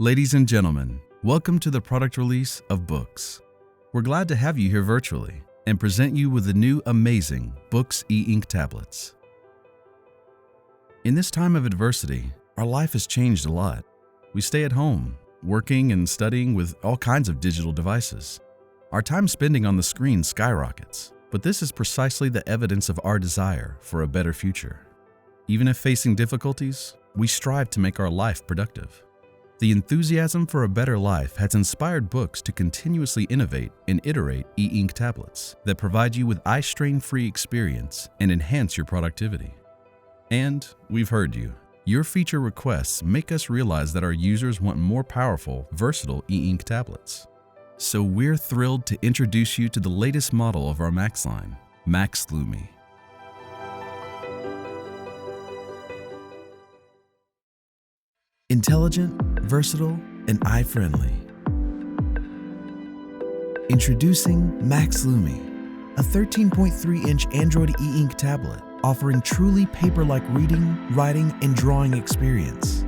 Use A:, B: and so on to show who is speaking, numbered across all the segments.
A: Ladies and gentlemen, welcome to the product release of BOOX. We're glad to have you here virtually and present you with the new amazing BOOX e-ink tablets. In this time of adversity, our life has changed a lot. We stay at home, working and studying with all kinds of digital devices. Our time spending on the screen skyrockets, but this is precisely the evidence of our desire for a better future. Even if facing difficulties, we strive to make our life productive. The enthusiasm for a better life has inspired BOOX to continuously innovate and iterate e-ink tablets that provide you with eye-strain-free experience and enhance your productivity. And we've heard you. Your feature requests make us realize that our users want more powerful, versatile e-ink tablets. So we're thrilled to introduce you to the latest model of our Max line, Max Lumi. Intelligent, versatile, and eye-friendly. Introducing Max Lumi, a 13.3-inch Android e-ink tablet offering truly paper-like reading, writing, and drawing experience.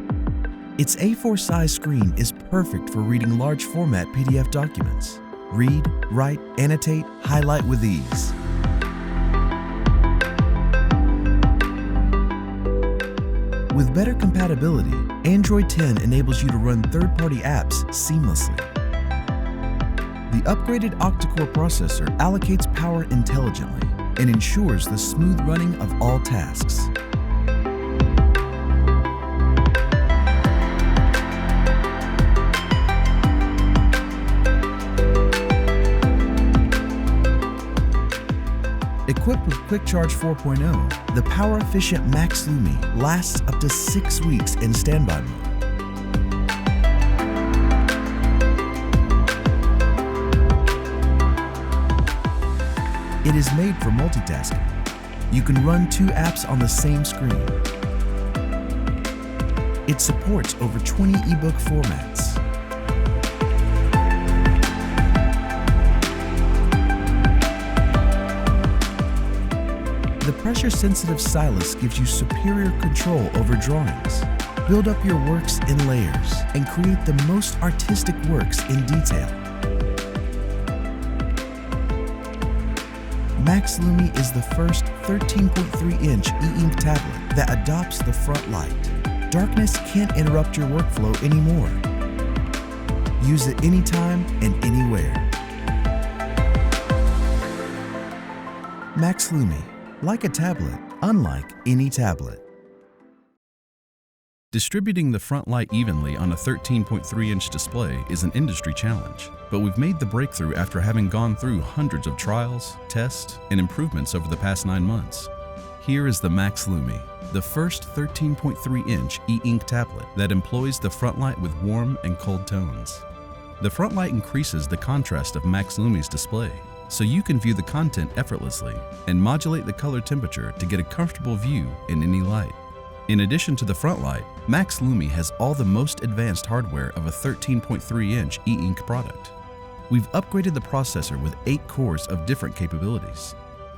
A: Its A4 size screen is perfect for reading large format PDF documents. Read, write, annotate, highlight with ease. With better compatibility, Android 10 enables you to run third-party apps seamlessly. The upgraded Octa-core processor allocates power intelligently and ensures the smooth running of all tasks. Equipped with Quick Charge 4.0, the power-efficient Max Lumi lasts up to 6 weeks in standby mode. It is made for multitasking. You can run 2 apps on the same screen. It supports over 20 ebook formats. The pressure-sensitive stylus gives you superior control over drawings. Build up your works in layers and create the most artistic works in detail. Max Lumi is the first 13.3-inch e-ink tablet that adopts the front light. Darkness can't interrupt your workflow anymore. Use it anytime and anywhere. Max Lumi. Like a tablet, unlike any tablet. Distributing the front light evenly on a 13.3-inch display is an industry challenge, but we've made the breakthrough after having gone through hundreds of trials, tests, and improvements over the past 9 months. Here is the Max Lumi, the first 13.3-inch e-ink tablet that employs the front light with warm and cold tones. The front light increases the contrast of Max Lumi's display, so you can view the content effortlessly and modulate the color temperature to get a comfortable view in any light. In addition to the front light, Max Lumi has all the most advanced hardware of a 13.3-inch e-ink product. We've upgraded the processor with 8 cores of different capabilities.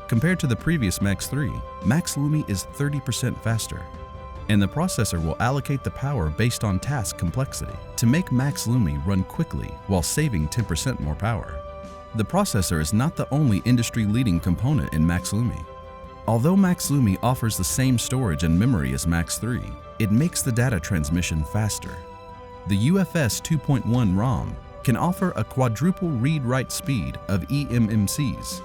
A: Compared to the previous Max 3, Max Lumi is 30% faster, and the processor will allocate the power based on task complexity to make Max Lumi run quickly while saving 10% more power. The processor is not the only industry-leading component in Max Lumi. Although Max Lumi offers the same storage and memory as Max 3, it makes the data transmission faster. The UFS 2.1 ROM can offer a quadruple read-write speed of eMMCs.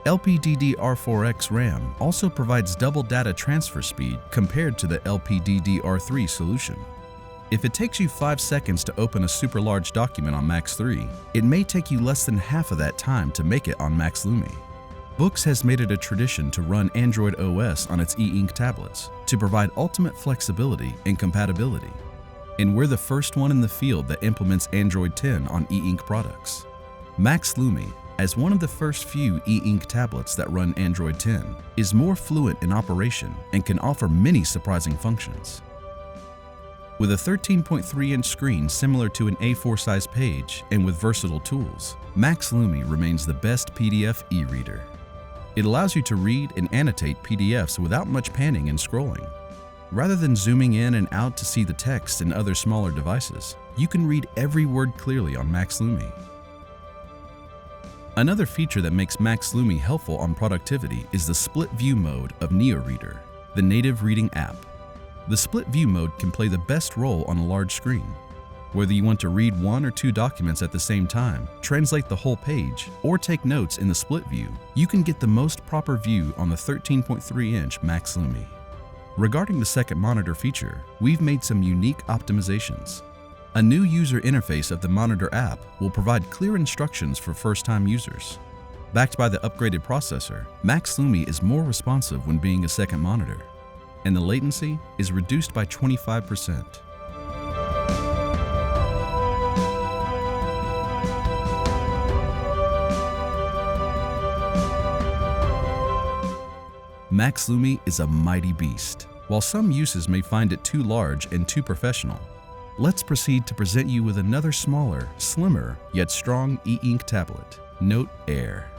A: LPDDR4X RAM also provides double data transfer speed compared to the LPDDR3 solution. If it takes you 5 seconds to open a super large document on Max 3, it may take you less than half of that time to make it on Max Lumi. BOOX has made it a tradition to run Android OS on its e-ink tablets to provide ultimate flexibility and compatibility. And we're the first one in the field that implements Android 10 on e-ink products. Max Lumi, as one of the first few e-ink tablets that run Android 10, is more fluent in operation and can offer many surprising functions. With a 13.3-inch screen similar to an A4 size page and with versatile tools, Max Lumi remains the best PDF e-reader. It allows you to read and annotate PDFs without much panning and scrolling. Rather than zooming in and out to see the text in other smaller devices, you can read every word clearly on Max Lumi. Another feature that makes Max Lumi helpful on productivity is the split view mode of NeoReader, the native reading app. The split view mode can play the best role on a large screen. Whether you want to read one or two documents at the same time, translate the whole page, or take notes in the split view, you can get the most proper view on the 13.3-inch Max Lumi. Regarding the second monitor feature, we've made some unique optimizations. A new user interface of the Monitor app will provide clear instructions for first-time users. Backed by the upgraded processor, Max Lumi is more responsive when being a second monitor, and the latency is reduced by 25%. Max Lumi is a mighty beast. While some uses may find it too large and too professional, let's proceed to present you with another smaller, slimmer, yet strong e-ink tablet, Note Air.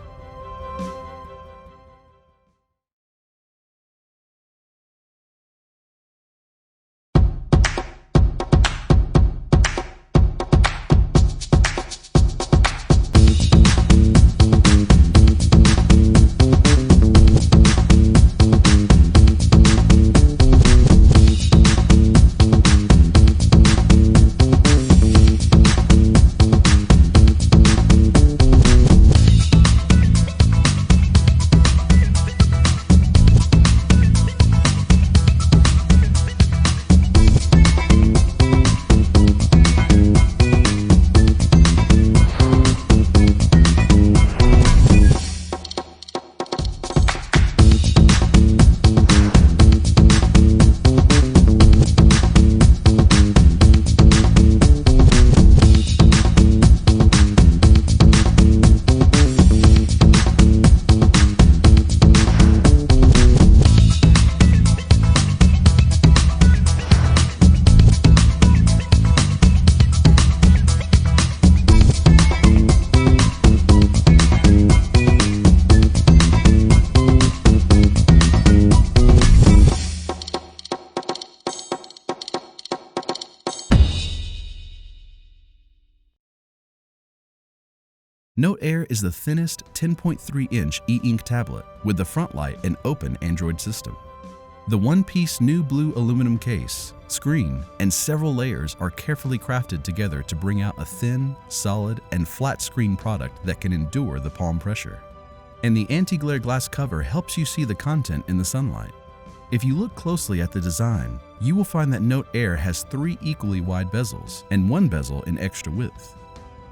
A: Note Air is the thinnest 10.3-inch e-ink tablet with the front light and open Android system. The one-piece new blue aluminum case, screen, and several layers are carefully crafted together to bring out a thin, solid, and flat screen product that can endure the palm pressure. And the anti-glare glass cover helps you see the content in the sunlight. If you look closely at the design, you will find that Note Air has 3 equally wide bezels and 1 bezel in extra width.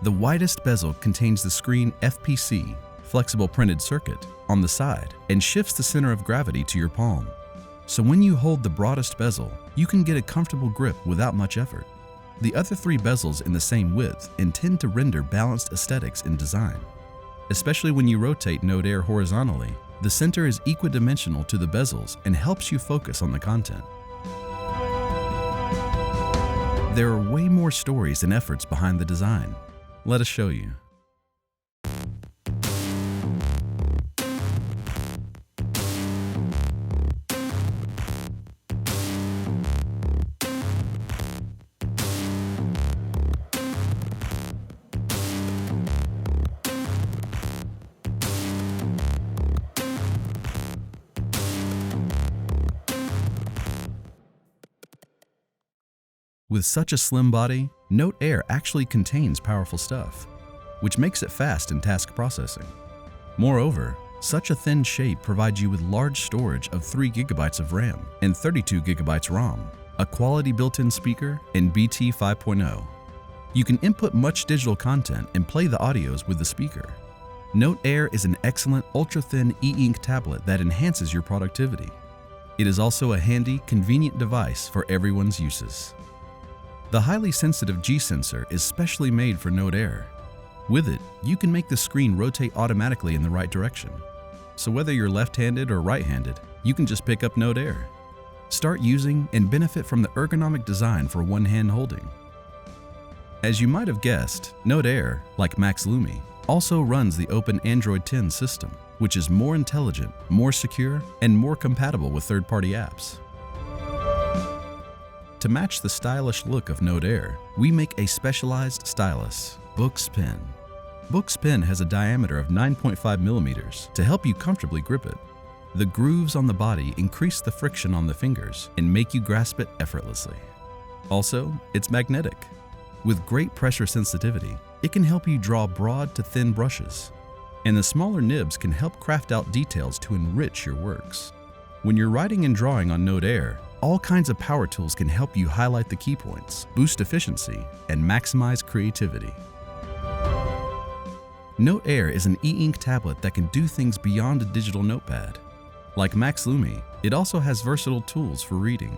A: The widest bezel contains the screen FPC, flexible printed circuit, on the side and shifts the center of gravity to your palm. So when you hold the broadest bezel, you can get a comfortable grip without much effort. The other 3 bezels in the same width intend to render balanced aesthetics in design. Especially when you rotate Note Air horizontally, the center is equidimensional to the bezels and helps you focus on the content. There are way more stories and efforts behind the design. Let us show you. With such a slim body, Note Air actually contains powerful stuff, which makes it fast in task processing. Moreover, such a thin shape provides you with large storage of 3 GB of RAM and 32 GB ROM, a quality built-in speaker, and BT 5.0. You can input much digital content and play the audios with the speaker. Note Air is an excellent ultra-thin e-ink tablet that enhances your productivity. It is also a handy, convenient device for everyone's uses. The highly sensitive G-sensor is specially made for Note Air. With it, you can make the screen rotate automatically in the right direction. So whether you're left-handed or right-handed, you can just pick up Note Air. Start using and benefit from the ergonomic design for one-hand holding. As you might have guessed, Note Air, like Max Lumi, also runs the open Android 10 system, which is more intelligent, more secure, and more compatible with third-party apps. To match the stylish look of Note Air, we make a specialized stylus, BOOX Pen. BOOX Pen has a diameter of 9.5 millimeters to help you comfortably grip it. The grooves on the body increase the friction on the fingers and make you grasp it effortlessly. Also, it's magnetic. With great pressure sensitivity, it can help you draw broad to thin brushes. And the smaller nibs can help craft out details to enrich your works. When you're writing and drawing on Note Air, all kinds of power tools can help you highlight the key points, boost efficiency, and maximize creativity. Note Air is an e-ink tablet that can do things beyond a digital notepad. Like Max Lumi, it also has versatile tools for reading.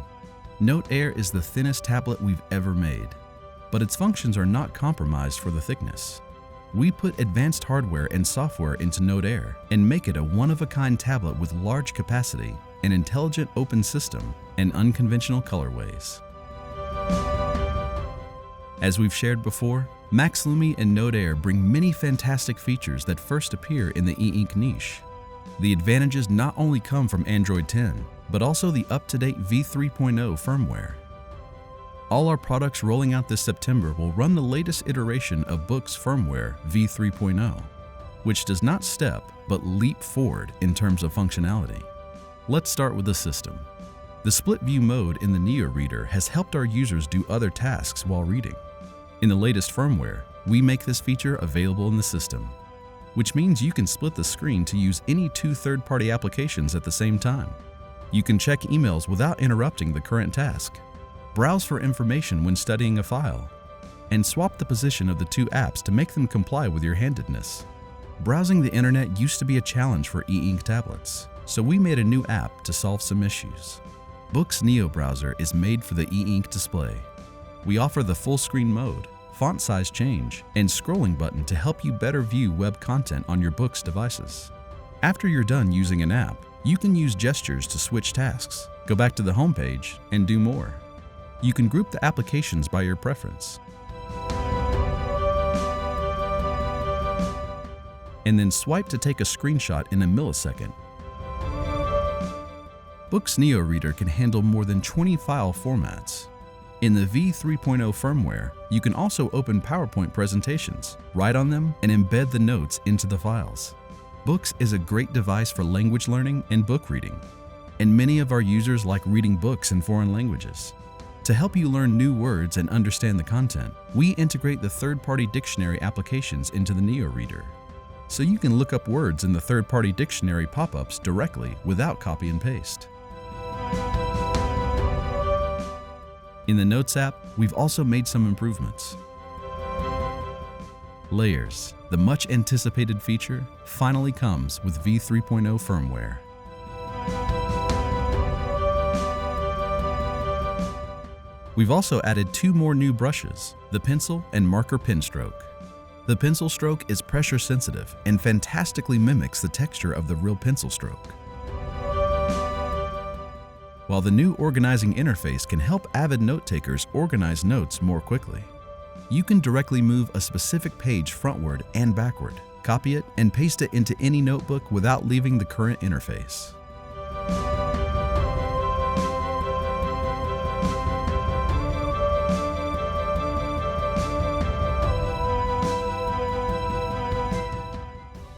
A: Note Air is the thinnest tablet we've ever made, but its functions are not compromised for the thickness. We put advanced hardware and software into Note Air and make it a one-of-a-kind tablet with large capacity, an intelligent open system, and unconventional colorways. As we've shared before, Max Lumi and Note Air bring many fantastic features that first appear in the e-ink niche. The advantages not only come from Android 10, but also the up-to-date v3.0 firmware. All our products rolling out this September will run the latest iteration of BOOX firmware v3.0, which does not step but leap forward in terms of functionality. Let's start with the system. The split view mode in the NeoReader has helped our users do other tasks while reading. In the latest firmware, we make this feature available in the system, which means you can split the screen to use any two third-party applications at the same time. You can check emails without interrupting the current task, browse for information when studying a file, and swap the position of the two apps to make them comply with your handedness. Browsing the internet used to be a challenge for e-ink tablets, so we made a new app to solve some issues. BOOX Neo Browser is made for the e-ink display. We offer the full screen mode, font size change, and scrolling button to help you better view web content on your BOOX devices. After you're done using an app, you can use gestures to switch tasks, go back to the home page, and do more. You can group the applications by your preference, and then swipe to take a screenshot in a millisecond. BOOX NeoReader can handle more than 20 file formats. In the v3.0 firmware, you can also open PowerPoint presentations, write on them, and embed the notes into the files. BOOX is a great device for language learning and book reading, and many of our users like reading books in foreign languages. To help you learn new words and understand the content, we integrate the third-party dictionary applications into the NeoReader, so you can look up words in the third-party dictionary pop-ups directly without copy and paste. In the Notes app, we've also made some improvements. Layers, the much-anticipated feature, finally comes with v3.0 firmware. We've also added two more new brushes, the pencil and marker pen stroke. The pencil stroke is pressure sensitive and fantastically mimics the texture of the real pencil stroke. While the new organizing interface can help avid note-takers organize notes more quickly. You can directly move a specific page frontward and backward, copy it, and paste it into any notebook without leaving the current interface.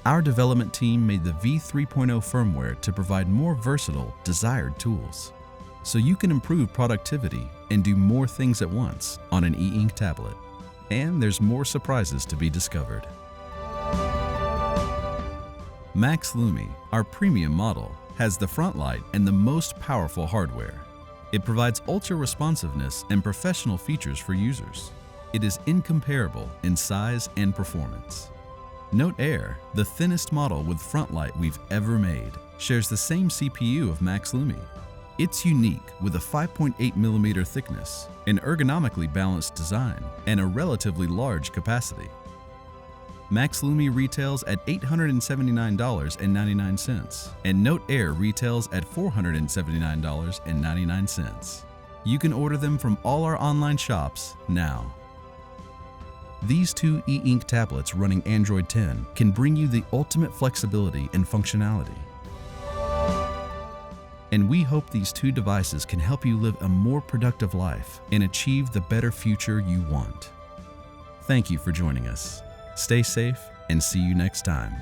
A: Our development team made the v3.0 firmware to provide more versatile, desired tools, so you can improve productivity and do more things at once on an e-ink tablet. And there's more surprises to be discovered. Max Lumi, our premium model, has the front light and the most powerful hardware. It provides ultra responsiveness and professional features for users. It is incomparable in size and performance. Note Air, the thinnest model with front light we've ever made, shares the same CPU of Max Lumi. It's unique with a 5.8mm thickness, an ergonomically balanced design, and a relatively large capacity. Max Lumi retails at $879.99, and Note Air retails at $479.99. You can order them from all our online shops now. These two e-ink tablets running Android 10 can bring you the ultimate flexibility and functionality. And we hope these two devices can help you live a more productive life and achieve the better future you want. Thank you for joining us. Stay safe and see you next time.